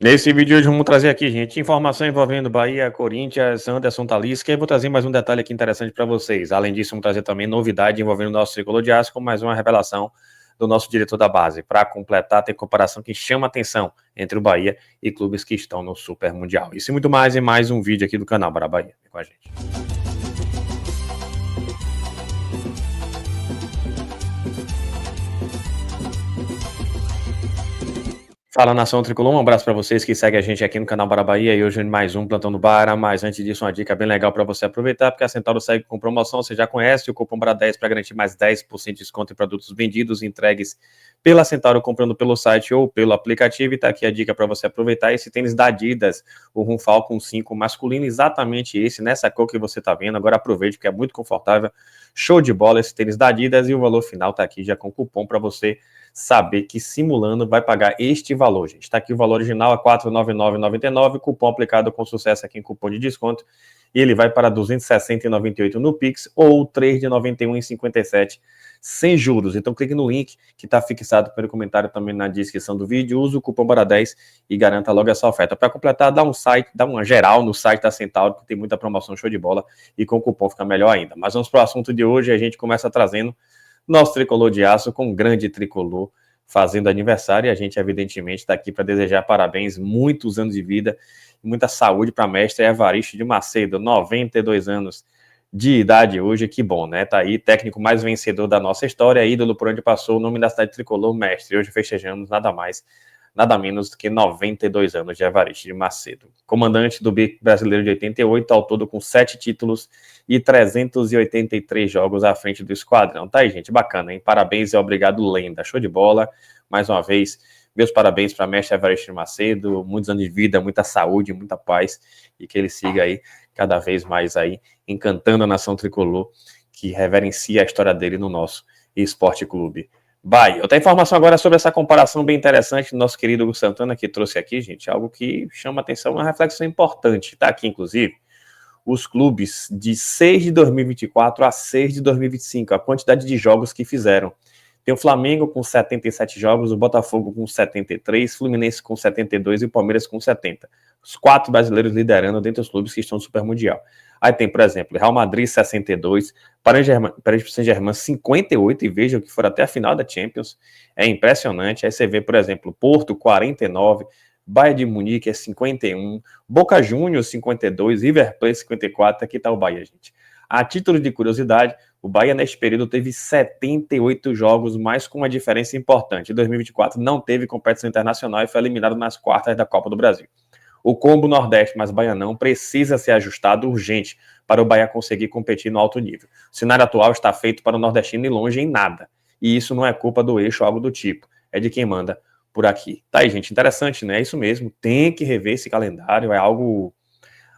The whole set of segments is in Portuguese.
Nesse vídeo de hoje vamos trazer aqui, gente, informação envolvendo Bahia, Corinthians, Anderson Talisca, e eu vou trazer mais um detalhe aqui interessante para vocês. Além disso, vamos trazer também novidade envolvendo o nosso tricolor de aço, com mais uma revelação do nosso diretor da base. Para completar, tem comparação que chama atenção entre o Bahia e clubes que estão no Super Mundial. Isso e muito mais em mais um vídeo aqui do canal Bora Bahia. Vem com a gente. Fala, nação tricolor, um abraço para vocês que seguem a gente aqui no canal Bora Bahia e hoje mais um Plantão do Bara, mas antes disso uma dica bem legal para você aproveitar, porque a Centauro segue com promoção, você já conhece o cupom BRA10 para garantir mais 10% de desconto em produtos vendidos e entregues pela Centauro comprando pelo site ou pelo aplicativo, e tá aqui a dica para você aproveitar esse tênis da Adidas, o Rum Falcon 5 masculino, exatamente esse, nessa cor que você tá vendo, agora aproveite porque é muito confortável, show de bola esse tênis da Adidas e o valor final tá aqui já com cupom para você saber que simulando vai pagar este valor, gente. Está aqui o valor original a R$ 499,99, cupom aplicado com sucesso aqui em cupom de desconto, e ele vai para R$ 260,98 no Pix ou R$ 391,57 sem juros. Então clique no link que está fixado pelo comentário também na descrição do vídeo, use o cupom BARA10 e garanta logo essa oferta. Para completar, dá uma geral no site da Centauro, que tem muita promoção show de bola, e com o cupom fica melhor ainda. Mas vamos para o assunto de hoje, a gente começa trazendo nosso tricolor de aço com um grande tricolor fazendo aniversário, e a gente evidentemente está aqui para desejar parabéns, muitos anos de vida, muita saúde para a mestre Evaristo de Macedo, 92 anos de idade hoje, que bom, né? Tá aí, técnico mais vencedor da nossa história, ídolo por onde passou, o nome da cidade tricolor, mestre. Hoje festejamos nada mais, nada menos do que 92 anos de Evaristo de Macedo. Comandante do BIC brasileiro de 88, ao todo com 7 títulos e 383 jogos à frente do esquadrão. Tá aí, gente, bacana, hein? Parabéns e obrigado, lenda. Show de bola. Mais uma vez, meus parabéns para o mestre Evaristo de Macedo, muitos anos de vida, muita saúde, muita paz, e que ele siga aí cada vez mais aí, encantando a nação tricolor, que reverencia a história dele no nosso Esporte Clube Bahia. Outra informação agora sobre essa comparação bem interessante do nosso querido Hugo Santana, que trouxe aqui, gente, algo que chama atenção, uma reflexão importante. Está aqui, inclusive, os clubes de 6 de 2024 a 6 de 2025, a quantidade de jogos que fizeram. Tem o Flamengo com 77 jogos, o Botafogo com 73, Fluminense com 72 e o Palmeiras com 70. Os 4 brasileiros liderando dentre os clubes que estão no Super Mundial. Aí tem, por exemplo, Real Madrid 62, Paris Saint-Germain 58, e vejam que foram até a final da Champions. É impressionante. Aí você vê, por exemplo, Porto 49, Bayern de Munique é 51, Boca Juniors 52, River Plate 54, aqui está o Bahia, gente. A título de curiosidade, o Bahia neste período teve 78 jogos, mas com uma diferença importante. Em 2024 não teve competição internacional e foi eliminado nas quartas da Copa do Brasil. O combo Nordeste mais Baianão precisa ser ajustado urgente para o Bahia conseguir competir no alto nível. O cenário atual está feito para o nordestino ir longe em nada. E isso não é culpa do eixo ou algo do tipo. É de quem manda por aqui. Tá aí, gente, interessante, né? É isso mesmo. Tem que rever esse calendário, é algo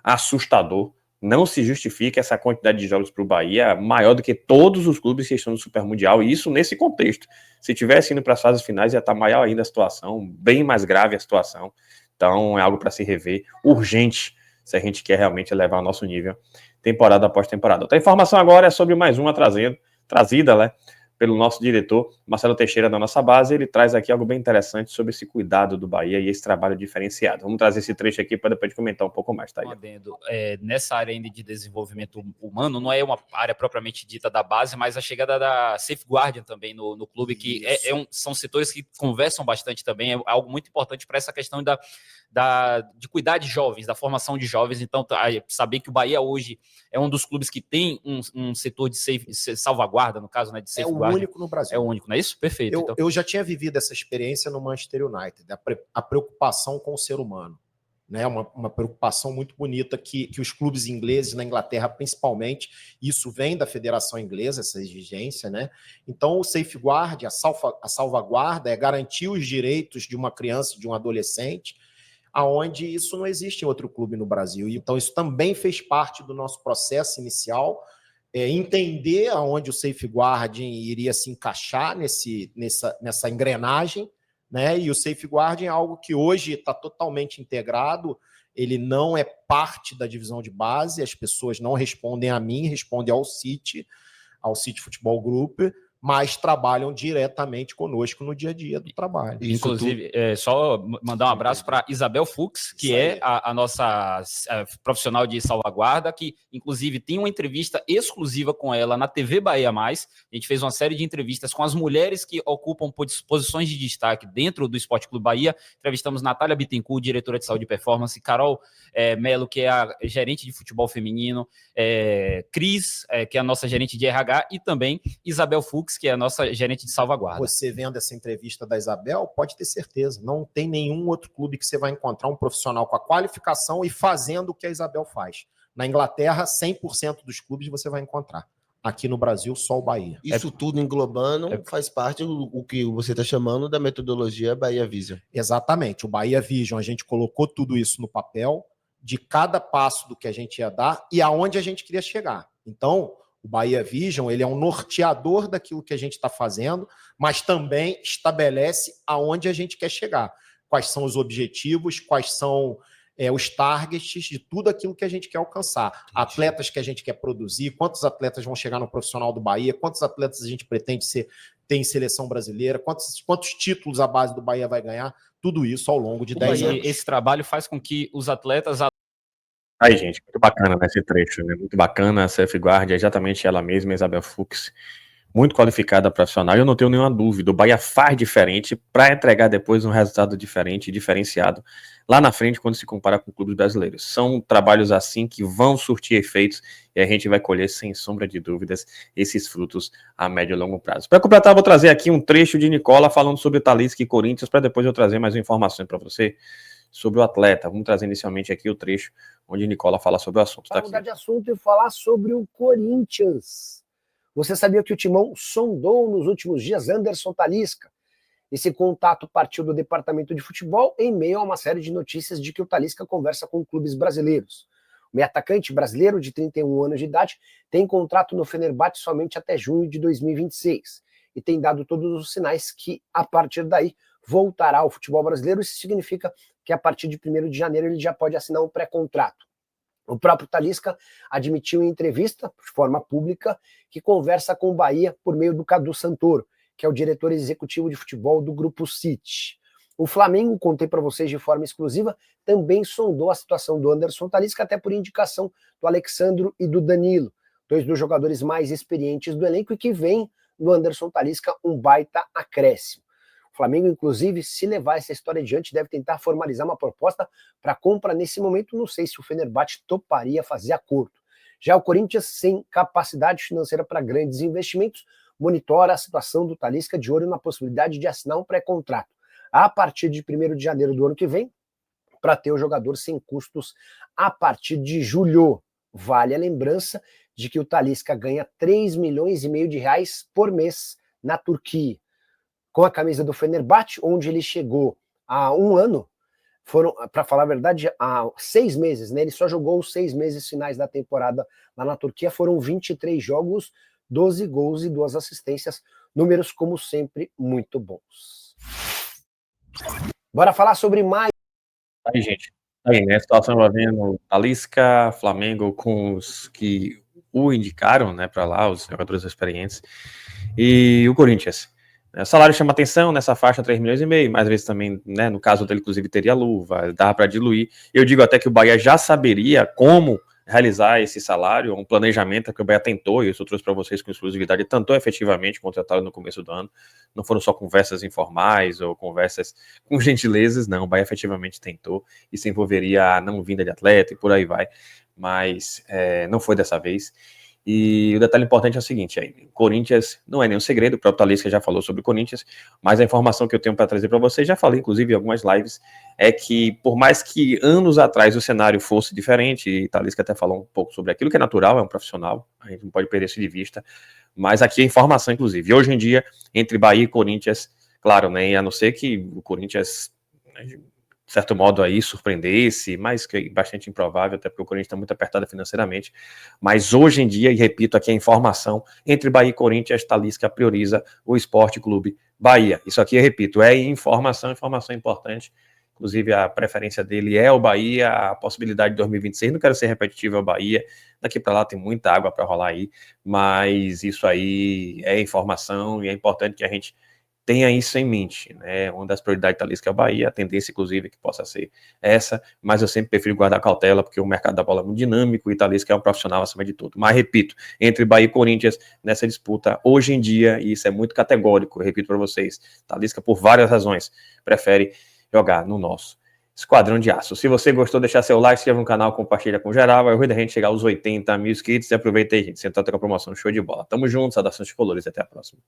assustador. Não se justifica essa quantidade de jogos para o Bahia, maior do que todos os clubes que estão no Super Mundial, e isso nesse contexto. Se tivesse indo para as fases finais, ia estar maior ainda a situação, bem mais grave a situação. Então é algo para se rever, urgente, se a gente quer realmente elevar o nosso nível temporada após temporada. Outra informação agora é sobre mais uma trazida, né, pelo nosso diretor, Marcelo Teixeira, da nossa base. Ele traz aqui algo bem interessante sobre esse cuidado do Bahia e esse trabalho diferenciado. Vamos trazer esse trecho aqui para depois comentar um pouco mais, tá aí? Nessa área ainda de desenvolvimento humano, não é uma área propriamente dita da base, mas a chegada da Safeguardian também no clube, que são setores que conversam bastante também, é algo muito importante para essa questão de cuidar de jovens, da formação de jovens. Então, saber que o Bahia hoje é um dos clubes que tem um setor de salvaguarda, no caso, né, de safeguarda. É o único no Brasil. É o único, não é isso? Perfeito. Eu já tinha vivido essa experiência no Manchester United, a preocupação com o ser humano. Né, uma preocupação muito bonita que os clubes ingleses, na Inglaterra principalmente, isso vem da Federação Inglesa, essa exigência, né? Então, o safeguard, a salvaguarda, é garantir os direitos de uma criança, de um adolescente, aonde isso não existe em outro clube no Brasil. Então, isso também fez parte do nosso processo inicial, entender aonde o safeguarding iria se encaixar nessa engrenagem, né? E o safeguarding é algo que hoje está totalmente integrado, ele não é parte da divisão de base, as pessoas não respondem a mim, respondem ao City Futebol Group, mas trabalham diretamente conosco no dia a dia do trabalho. Inclusive, só mandar um abraço para Isabel Fux, que é a nossa profissional de salvaguarda, que inclusive tem uma entrevista exclusiva com ela na TV Bahia Mais. A gente fez uma série de entrevistas com as mulheres que ocupam posições de destaque dentro do Esporte Clube Bahia. Entrevistamos Natália Bittencourt, diretora de saúde e performance, Carol Melo, que é a gerente de futebol feminino, Cris, que é a nossa gerente de RH, e também Isabel Fux, que é a nossa gerente de salvaguarda. Você vendo essa entrevista da Isabel, pode ter certeza, não tem nenhum outro clube que você vai encontrar um profissional com a qualificação e fazendo o que a Isabel faz. Na Inglaterra, 100% dos clubes você vai encontrar. Aqui no Brasil, só o Bahia. Isso tudo englobando faz parte do que você está chamando da metodologia Bahia Vision. Exatamente. O Bahia Vision, a gente colocou tudo isso no papel, de cada passo do que a gente ia dar e aonde a gente queria chegar. Então, o Bahia Vision, ele é um norteador daquilo que a gente está fazendo, mas também estabelece aonde a gente quer chegar. Quais são os objetivos, quais são os targets de tudo aquilo que a gente quer alcançar. Entendi. Atletas que a gente quer produzir, quantos atletas vão chegar no profissional do Bahia, quantos atletas a gente pretende ter em seleção brasileira, quantos títulos a base do Bahia vai ganhar, tudo isso ao longo de 10 anos. Esse trabalho faz com que os atletas... Aí, gente, muito bacana nesse trecho, né? Muito bacana, a safeguard é exatamente ela mesma, Isabel Fux, muito qualificada profissional, e eu não tenho nenhuma dúvida, o Bahia faz diferente para entregar depois um resultado diferente, diferenciado, lá na frente, quando se compara com clubes brasileiros. São trabalhos assim que vão surtir efeitos, e a gente vai colher, sem sombra de dúvidas, esses frutos a médio e longo prazo. Para completar, vou trazer aqui um trecho de Nicola falando sobre Talisca e Corinthians, para depois eu trazer mais informações para você sobre o atleta. Vamos trazer inicialmente aqui o trecho onde Nicola fala sobre o assunto. Para mudar de assunto e falar sobre o Corinthians. Você sabia que o Timão sondou nos últimos dias Anderson Talisca? Esse contato partiu do departamento de futebol em meio a uma série de notícias de que o Talisca conversa com clubes brasileiros. O meio-atacante brasileiro de 31 anos de idade tem contrato no Fenerbahçe somente até junho de 2026 e tem dado todos os sinais que, a partir daí, voltará ao futebol brasileiro. Isso significa que a partir de 1º de janeiro ele já pode assinar um pré-contrato. O próprio Talisca admitiu em entrevista, de forma pública, que conversa com o Bahia por meio do Cadu Santoro, que é o diretor executivo de futebol do Grupo City. O Flamengo, contei para vocês de forma exclusiva, também sondou a situação do Anderson Talisca, até por indicação do Alexandro e do Danilo, 2 dos jogadores mais experientes do elenco e que vem no Anderson Talisca um baita acréscimo. O Flamengo, inclusive, se levar essa história adiante, deve tentar formalizar uma proposta para compra nesse momento. Não sei se o Fenerbahçe toparia fazer acordo. Já o Corinthians, sem capacidade financeira para grandes investimentos, monitora a situação do Talisca de olho na possibilidade de assinar um pré-contrato a partir de 1º de janeiro do ano que vem, para ter o jogador sem custos a partir de julho. Vale a lembrança de que o Talisca ganha 3,5 milhões de reais por mês na Turquia. Com a camisa do Fenerbahçe, onde ele chegou há um ano, foram, para falar a verdade, há 6 meses, né? Ele só jogou os 6 meses finais da temporada lá na Turquia, foram 23 jogos, 12 gols e 2 assistências, números, como sempre, muito bons. Bora falar sobre mais. Aí, gente, aí, né, a situação envolvendo Talisca, Flamengo, com os que o indicaram, né, para lá, os jogadores experientes, e o Corinthians. O salário chama atenção nessa faixa, 3,5 milhões, mais vezes também, né, no caso dele, inclusive, teria luva, dava para diluir. Eu digo até que o Bahia já saberia como realizar esse salário, um planejamento que o Bahia tentou, e isso eu trouxe para vocês com exclusividade, tentou efetivamente contratar no começo do ano. Não foram só conversas informais ou conversas com gentilezas, não, o Bahia efetivamente tentou, e se envolveria a não vinda de atleta e por aí vai, mas não foi dessa vez. E o detalhe importante é o seguinte, aí, Corinthians não é nenhum segredo, o próprio Talisca já falou sobre o Corinthians, mas a informação que eu tenho para trazer para vocês, já falei inclusive em algumas lives, é que por mais que anos atrás o cenário fosse diferente, e Talisca até falou um pouco sobre aquilo que é natural, é um profissional, a gente não pode perder isso de vista, mas aqui a informação inclusive, hoje em dia, entre Bahia e Corinthians, claro, né, a não ser que o Corinthians, de certo modo aí surpreendesse, mas que é bastante improvável, até porque o Corinthians está muito apertado financeiramente, mas hoje em dia, e repito aqui a informação, entre Bahia e Corinthians, Talisca prioriza o Esporte Clube Bahia. Isso aqui, eu repito, é informação importante, inclusive a preferência dele é o Bahia, a possibilidade de 2026, não quero ser repetitivo, é o Bahia, daqui para lá tem muita água para rolar aí, mas isso aí é informação e é importante que a gente tenha isso em mente, né? Uma das prioridades da Talisca é o Bahia, a tendência, inclusive, é que possa ser essa, mas eu sempre prefiro guardar cautela, porque o mercado da bola é muito dinâmico e Talisca é um profissional acima de tudo. Mas, repito, entre Bahia e Corinthians, nessa disputa, hoje em dia, e isso é muito categórico, eu repito para vocês, Talisca, por várias razões, prefere jogar no nosso Esquadrão de Aço. Se você gostou, deixar seu like, se inscreva no canal, compartilha com geral, vai a gente chegar aos 80 mil inscritos e aproveita aí, gente, senta com a promoção show de bola. Tamo junto, saudações tricolores, até a próxima.